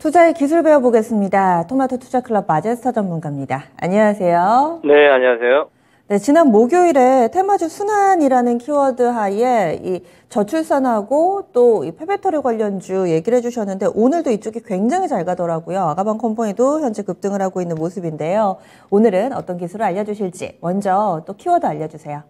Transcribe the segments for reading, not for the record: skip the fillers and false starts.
투자의 기술 배워보겠습니다. 토마토 투자클럽 마제스터 전문가입니다. 안녕하세요. 네, 안녕하세요. 네, 지난 목요일에 테마주 순환이라는 키워드 하에 이 저출산하고 또 이 폐배터리 관련주 얘기를 해주셨는데 오늘도 이쪽이 굉장히 잘 가더라고요. 아가방 컴퍼니도 현재 급등을 하고 있는 모습인데요. 오늘은 어떤 기술을 알려주실지 먼저 또 키워드 알려주세요.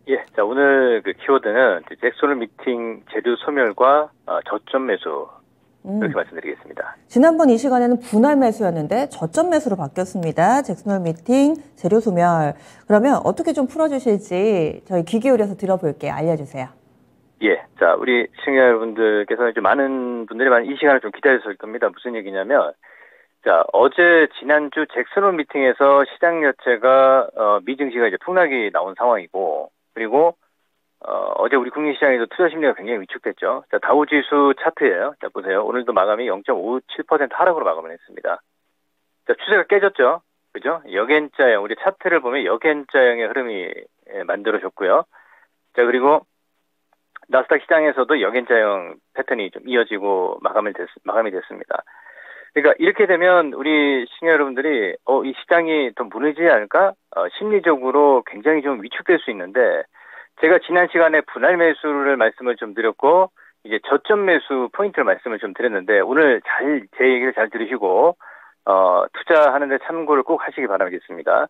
예, 자 오늘 그 키워드는 잭소놀 미팅 재료 소멸과 저점 매수 이렇게 말씀드리겠습니다. 지난번 이 시간에는 분할 매수였는데 저점 매수로 바뀌었습니다. 잭소놀 미팅 재료 소멸. 그러면 어떻게 좀 풀어주실지 저희 귀 기울여서 들어볼게요. 알려주세요. 예, 자 우리 시청자 여러분들께서 이제 많은 분들이 이 시간을 좀 기다렸을 겁니다. 무슨 얘기냐면 자 어제 지난주 잭소놀 미팅에서 시장 자체가 미증시가 이제 폭락이 나온 상황이고 그리고 어제 우리 국민시장에도 투자 심리가 굉장히 위축됐죠. 자, 다우지수 차트예요. 자, 보세요. 오늘도 마감이 0.57% 하락으로 마감을 했습니다. 자, 추세가 깨졌죠. 그죠? 역N자형, 우리 차트를 보면 역N자형의 흐름이 만들어졌고요. 자, 그리고 나스닥 시장에서도 역N자형 패턴이 좀 이어지고 마감이 됐습니다. 그러니까 이렇게 되면 우리 시청자 여러분들이 이 시장이 더 무너지지 않을까? 심리적으로 굉장히 좀 위축될 수 있는데 제가 지난 시간에 분할 매수를 말씀을 좀 드렸고 이제 저점 매수 포인트를 말씀을 좀 드렸는데 오늘 제 얘기를 잘 들으시고 투자하는 데 참고를 꼭 하시기 바라겠습니다.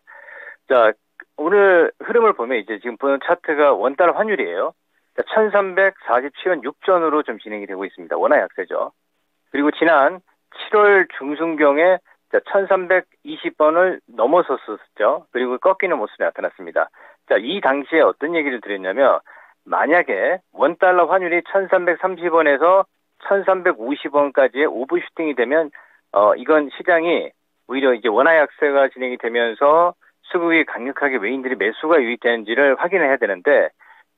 자, 오늘 흐름을 보면 이제 지금 보는 차트가 원달러 환율이에요. 1347원 6전으로 좀 진행이 되고 있습니다. 워낙 약세죠. 그리고 지난 7월 중순경에 1320원을 넘어섰었죠. 그리고 꺾이는 모습이 나타났습니다. 자, 이 당시에 어떤 얘기를 드렸냐면 만약에 원달러 환율이 1330원에서 1350원까지의 오버슈팅이 되면 이건 시장이 오히려 이제 원화 약세가 진행이 되면서 수급이 강력하게 외인들이 매수가 유입되는지를 확인해야 되는데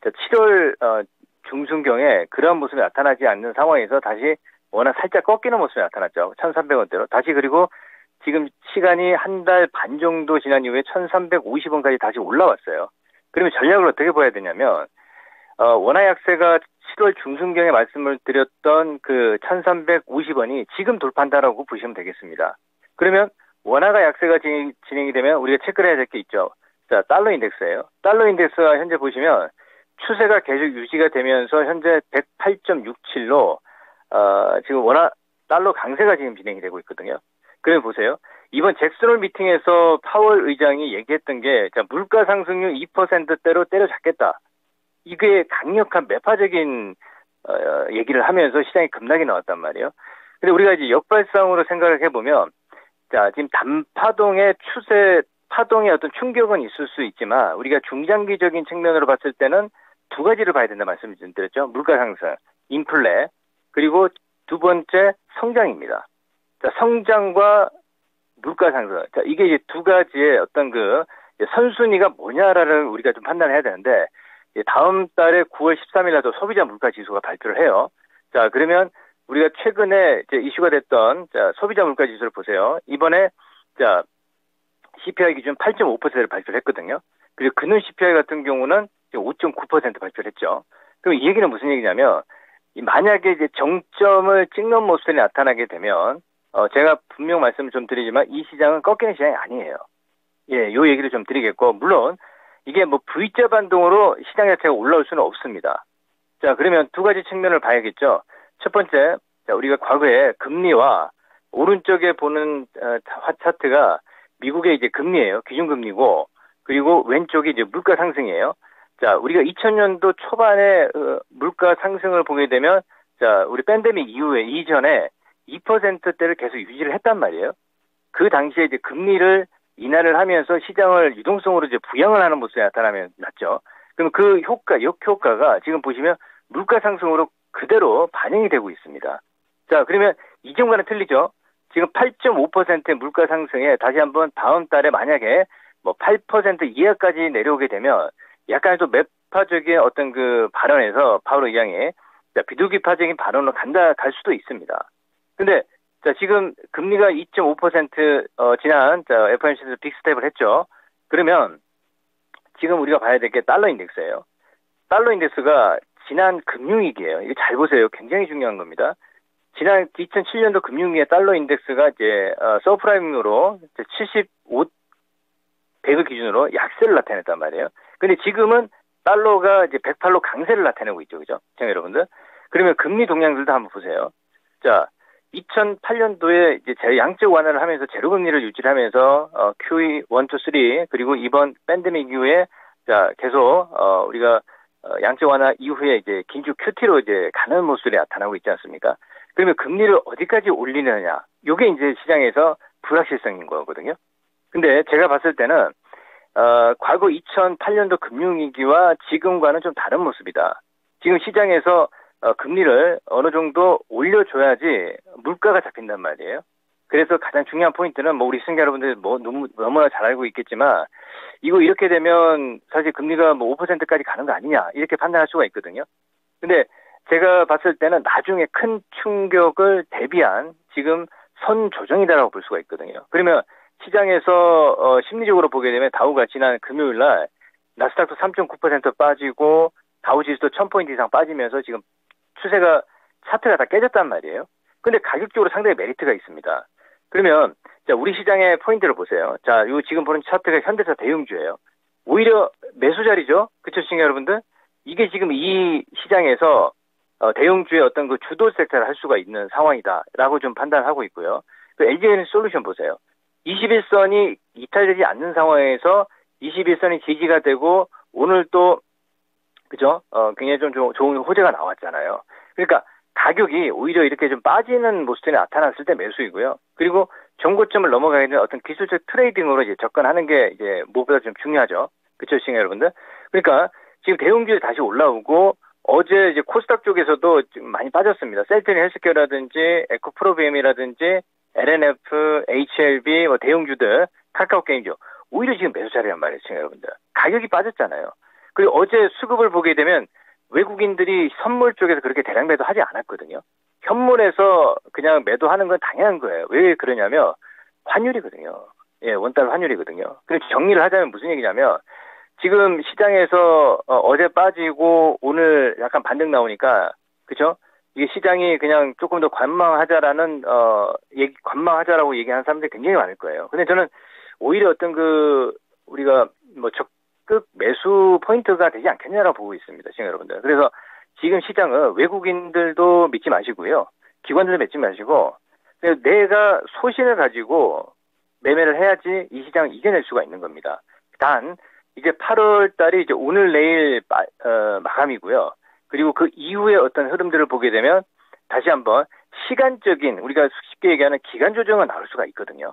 자, 7월 중순경에 그런 모습이 나타나지 않는 상황에서 다시 워낙 살짝 꺾이는 모습이 나타났죠. 1300원대로. 다시 그리고 지금 시간이 한 달 반 정도 지난 이후에 1350원까지 다시 올라왔어요. 그러면 전략을 어떻게 봐야 되냐면 원화 약세가 7월 중순경에 말씀을 드렸던 그 1350원이 지금 돌파한다라고 보시면 되겠습니다. 그러면 원화가 약세가 진행이 되면 우리가 체크를 해야 될 게 있죠. 자, 달러 인덱스예요. 달러 인덱스가 현재 보시면 추세가 계속 유지가 되면서 현재 108.67로 지금 달러 강세가 지금 진행이 되고 있거든요. 그래 보세요. 이번 잭소놀 미팅에서 파월 의장이 얘기했던 게 물가 상승률 2%대로 때려잡겠다. 이게 강력한 매파적인 얘기를 하면서 시장이 급락이 나왔단 말이에요. 근데 우리가 이제 역발상으로 생각을 해보면 자 지금 단파동의 파동의 어떤 충격은 있을 수 있지만 우리가 중장기적인 측면으로 봤을 때는 두 가지를 봐야 된다 말씀을 드렸죠. 물가 상승, 인플레, 그리고 두 번째 성장입니다. 자, 성장과 물가 상승. 자, 이게 이제 두 가지의 어떤 그 선순위가 뭐냐를 우리가 좀 판단해야 되는데 다음 달에 9월 13일 날도 소비자 물가 지수가 발표를 해요. 자, 그러면 우리가 최근에 이제 이슈가 됐던 소비자 물가 지수를 보세요. 이번에 CPI 기준 8.5%를 발표를 했거든요. 그리고 금년 CPI 같은 경우는 5.9% 발표를 했죠. 그럼 이 얘기는 무슨 얘기냐면 만약에 이제 정점을 찍는 모습이 나타나게 되면 제가 분명 말씀을 좀 드리지만 이 시장은 꺾이는 시장이 아니에요. 예, 요 얘기를 좀 드리겠고 물론 이게 뭐 V자 반동으로 시장 자체가 올라올 수는 없습니다. 자, 그러면 두 가지 측면을 봐야겠죠. 첫 번째, 우리가 과거에 금리와 오른쪽에 보는 차트가 미국의 이제 금리예요. 기준금리고 그리고 왼쪽이 이제 물가 상승이에요. 자, 우리가 2000년도 초반에 물가 상승을 보게 되면 우리 팬데믹 이전에 2%대를 계속 유지를 했단 말이에요. 그 당시에 이제 금리를 인하를 하면서 시장을 유동성으로 이제 부양을 하는 모습이 나타났죠. 그럼 그 역효과가 지금 보시면 물가 상승으로 그대로 반영이 되고 있습니다. 자, 그러면 이전과는 틀리죠. 지금 8.5%의 물가 상승에 다시 한번 다음 달에 만약에 뭐 8% 이하까지 내려오게 되면 약간 또 매파적인 어떤 그 발언에서 파월 의장이 비둘기파적인 발언으로 갈 수도 있습니다. 근데 지금 금리가 2.5% 지난 FOMC에서 빅스텝을 했죠. 그러면 지금 우리가 봐야 될 게 달러 인덱스예요. 달러 인덱스가 지난 금융위기예요. 이거 잘 보세요. 굉장히 중요한 겁니다. 지난 2007년도 금융위기 달러 인덱스가 이제 서프라임으로 75 100을 기준으로 약세를 나타냈단 말이에요. 근데 지금은 달러가 이제 108로 강세를 나타내고 있죠. 그죠? 여러분들. 그러면 금리 동향들도 한번 보세요. 자, 2008년도에 이제 양적 완화를 하면서 제로 금리를 유지하면서 QE 1, 2, 3 그리고 이번 팬데믹 이후에 자, 계속 우리가 양적 완화 이후에 이제 긴축 QT로 이제 가는 모습이 나타나고 있지 않습니까? 그러면 금리를 어디까지 올리느냐? 요게 이제 시장에서 불확실성인 거거든요. 근데 제가 봤을 때는 과거 2008년도 금융위기와 지금과는 좀 다른 모습이다. 지금 시장에서 금리를 어느 정도 올려줘야지 물가가 잡힌단 말이에요. 그래서 가장 중요한 포인트는 뭐 우리 시청자 여러분들 뭐 너무나 잘 알고 있겠지만 이거 이렇게 되면 사실 금리가 뭐 5%까지 가는 거 아니냐 이렇게 판단할 수가 있거든요. 근데 제가 봤을 때는 나중에 큰 충격을 대비한 지금 선 조정이다라고 볼 수가 있거든요. 그러면 시장에서 심리적으로 보게 되면 다우가 지난 금요일 날 나스닥도 3.9% 빠지고 다우지수도 1000포인트 이상 빠지면서 지금 추세가 차트가 다 깨졌단 말이에요. 근데 가격적으로 상당히 메리트가 있습니다. 그러면 자 우리 시장의 포인트를 보세요. 자, 요 지금 보는 차트가 현대차 대형주예요. 오히려 매수 자리죠. 그쵸, 시청자 여러분들? 이게 지금 이 시장에서 대형주의 어떤 그 주도 섹터를 할 수가 있는 상황이다라고 좀 판단하고 있고요. 그 LG에너지솔루션 보세요. 21선이 이탈되지 않는 상황에서 21선이 지지가 되고 오늘 또 그죠? 굉장히 좀 좋은 호재가 나왔잖아요. 그러니까 가격이 오히려 이렇게 좀 빠지는 모습이 나타났을 때 매수이고요. 그리고 정고점을 넘어가게 되는 어떤 기술적 트레이딩으로 이제 접근하는 게 이제 무엇보다 좀 중요하죠. 그렇죠, 시청자 여러분들? 그러니까 지금 대형주들이 다시 올라오고 어제 이제 코스닥 쪽에서도 좀 많이 빠졌습니다. 셀트리 헬스케어라든지 에코프로비엠이라든지 LNF, HLB, 뭐 대형주들, 카카오게임주 오히려 지금 매수 자리란 말이에요, 시청자 여러분들. 가격이 빠졌잖아요. 그리고 어제 수급을 보게 되면 외국인들이 선물 쪽에서 그렇게 대량 매도하지 않았거든요. 현물에서 그냥 매도하는 건 당연한 거예요. 왜 그러냐면 환율이거든요. 예, 원달러 환율이거든요. 그래서 정리를 하자면 무슨 얘기냐면 지금 시장에서 어제 빠지고 오늘 약간 반등 나오니까 그죠? 이게 시장이 그냥 조금 더 관망하자라는 관망하자라고 얘기하는 사람들이 굉장히 많을 거예요. 근데 저는 오히려 어떤 그 우리가 뭐 적극 매수 포인트가 되지 않겠냐라고 보고 있습니다, 시청자 여러분들. 그래서 지금 시장은 외국인들도 믿지 마시고요, 기관들도 믿지 마시고 내가 소신을 가지고 매매를 해야지 이 시장을 이겨낼 수가 있는 겁니다. 단 이제 8월 달이 이제 오늘 내일 마감이고요. 그리고 그 이후에 어떤 흐름들을 보게 되면 다시 한번 시간적인 우리가 쉽게 얘기하는 기간 조정은 나올 수가 있거든요.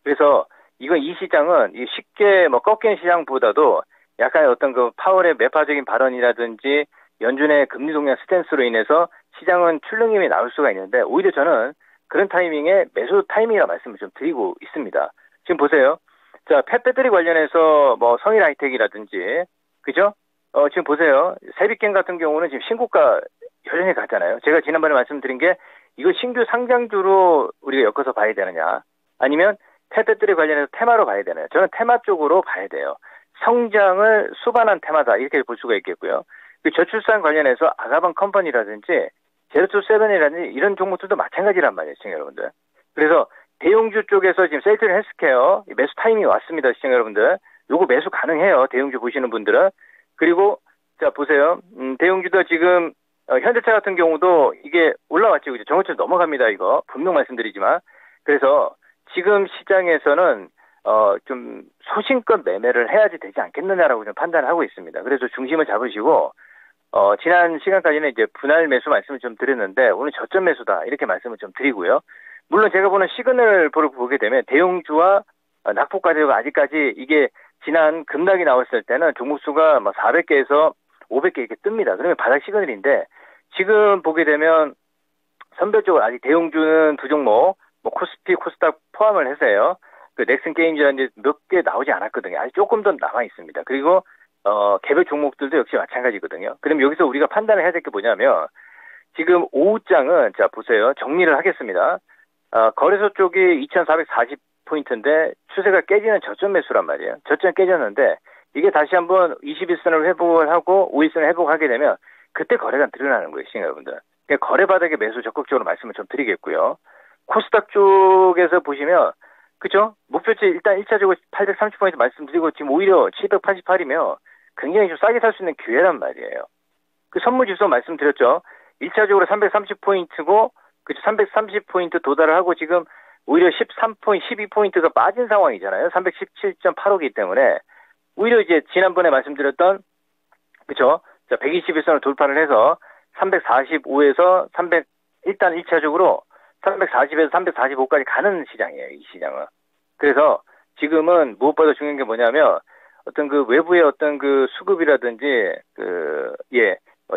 그래서 이건 이 시장은 쉽게 뭐 꺾이는 시장보다도 약간 어떤 그 파월의 매파적인 발언이라든지 연준의 금리 동향 스탠스로 인해서 시장은 출렁임이 나올 수가 있는데 오히려 저는 그런 타이밍에 매수 타이밍이라 말씀을 좀 드리고 있습니다. 지금 보세요. 자, 펫배터리 관련해서 뭐 성일 하이텍이라든지 그죠? 지금 보세요. 세비캔 같은 경우는 지금 신고가 여전히 갔잖아요. 제가 지난번에 말씀드린 게 이거 신규 상장주로 우리가 엮어서 봐야 되느냐 아니면 펫배터리 관련해서 테마로 봐야 되느냐. 저는 테마 쪽으로 봐야 돼요. 성장을 수반한 테마다 이렇게 볼 수가 있겠고요. 그 저출산 관련해서 아가방 컴퍼니라든지 제로투세븐이라든지 이런 종목들도 마찬가지란 말이에요, 시청자 여러분들. 그래서 대형주 쪽에서 지금 셀트리 헬스케어 매수 타이밍이 왔습니다, 시청자 여러분들. 요거 매수 가능해요, 대형주 보시는 분들은. 그리고 자 보세요, 대형주도 지금 현대차 같은 경우도 이게 올라왔죠, 그죠? 정오점 넘어갑니다, 이거 분명 말씀드리지만. 그래서 지금 시장에서는 좀 소신껏 매매를 해야지 되지 않겠느냐라고 좀 판단을 하고 있습니다. 그래서 중심을 잡으시고 지난 시간까지는 이제 분할 매수 말씀을 좀 드렸는데 오늘 저점 매수다 이렇게 말씀을 좀 드리고요. 물론 제가 보는 시그널을 보게 되면 대형주와 낙폭 과제가 아직까지 이게 지난 급락이 나왔을 때는 종목수가 뭐 400개에서 500개 이렇게 뜹니다. 그러면 바닥 시그널인데 지금 보게 되면 선별적으로 아직 대형주는 두 종목 뭐 코스피, 코스닥 포함을 해서요. 그 넥슨 게임즈라는 몇 개 나오지 않았거든요. 아직 조금 더 남아 있습니다. 그리고 개별 종목들도 역시 마찬가지거든요. 그럼 여기서 우리가 판단을 해야 될 게 뭐냐면 지금 오후장은 자 보세요. 정리를 하겠습니다. 거래소 쪽이 2440포인트인데 추세가 깨지는 저점 매수란 말이에요. 저점 깨졌는데 이게 다시 한번 21선을 회복을 하고 5일선을 회복하게 되면 그때 거래가 늘어나는 거예요, 시청자 여러분들. 그러니까 거래 바닥에 매수 적극적으로 말씀을 좀 드리겠고요. 코스닥 쪽에서 보시면 그죠? 목표치 일단 1차적으로 830포인트 말씀드리고 지금 오히려 788이면 굉장히 좀 싸게 살 수 있는 기회란 말이에요. 그 선물 지수 말씀드렸죠. 1차적으로 330포인트고 그죠? 330포인트 도달을 하고 지금 오히려 12포인트가 빠진 상황이잖아요. 317.85이기 때문에 오히려 이제 지난번에 말씀드렸던 그죠? 자, 121선을 돌파를 해서 345에서 300 일단 1차적으로 340에서 345까지 가는 시장이에요, 이 시장은. 그래서 지금은 무엇보다 중요한 게 뭐냐면 어떤 그 외부의 어떤 그 수급이라든지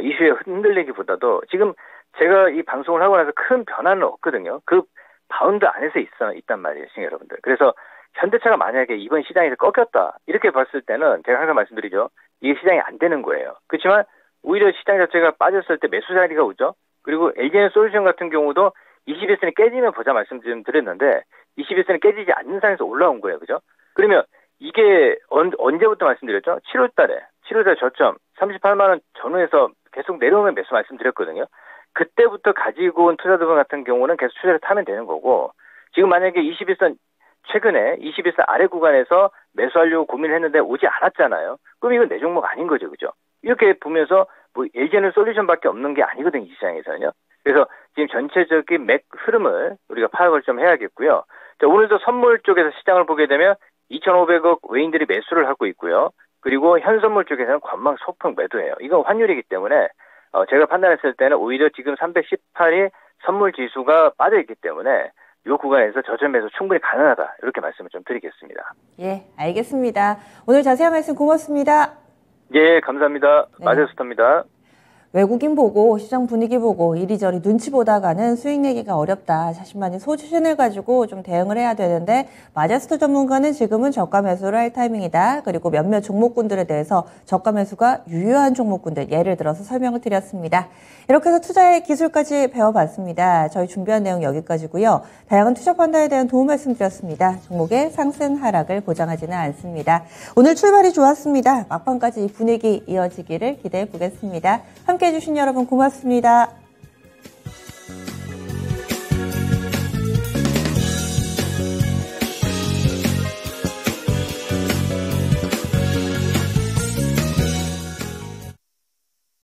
이슈에 흔들리기보다도 지금 제가 이 방송을 하고 나서 큰 변화는 없거든요. 그 바운드 안에서 있단 말이에요, 시청자 여러분들. 그래서 현대차가 만약에 이번 시장에서 꺾였다 이렇게 봤을 때는 제가 항상 말씀드리죠. 이게 시장이 안 되는 거예요. 그렇지만 오히려 시장 자체가 빠졌을 때 매수 자리가 오죠. 그리고 LG에너지 솔루션 같은 경우도 21선이 깨지면 보자 말씀 좀 드렸는데 21선이 깨지지 않는 상에서 올라온 거예요. 그죠? 그러면 이게 언제부터 말씀드렸죠? 7월달에 저점 38만 원 전후에서 계속 내려오면 매수 말씀드렸거든요. 그때부터 가지고 온 투자자분 같은 경우는 계속 투자를 타면 되는 거고 지금 만약에 21선 최근에 21선 아래 구간에서 매수하려고 고민을 했는데 오지 않았잖아요. 그럼 이건 내 종목 아닌 거죠. 그죠? 이렇게 보면서 뭐 LG에너지 솔루션밖에 없는 게 아니거든요. 이 시장에서는요. 그래서 지금 전체적인 맥 흐름을 우리가 파악을 좀 해야겠고요. 자, 오늘도 선물 쪽에서 시장을 보게 되면 2,500억 외인들이 매수를 하고 있고요. 그리고 현선물 쪽에서는 관망 소폭 매도예요. 이건 환율이기 때문에 제가 판단했을 때는 오히려 지금 318이 선물 지수가 빠져있기 때문에 이 구간에서 저점 매수 충분히 가능하다. 이렇게 말씀을 좀 드리겠습니다. 예, 알겠습니다. 오늘 자세한 말씀 고맙습니다. 예, 감사합니다. 네. 마제스터입니다. 외국인 보고 시장 분위기 보고 이리저리 눈치 보다가는 수익 내기가 어렵다. 자신만의 소신을 가지고 좀 대응을 해야 되는데 마제스터 전문가는 지금은 저가 매수를 할 타이밍이다. 그리고 몇몇 종목군들에 대해서 저가 매수가 유효한 종목군들 예를 들어서 설명을 드렸습니다. 이렇게 해서 투자의 기술까지 배워봤습니다. 저희 준비한 내용 여기까지고요. 다양한 투자 판단에 대한 도움 말씀드렸습니다. 종목의 상승 하락을 보장하지는 않습니다. 오늘 출발이 좋았습니다. 막판까지 이 분위기 이어지기를 기대해 보겠습니다. 함께해 주신 여러분 고맙습니다.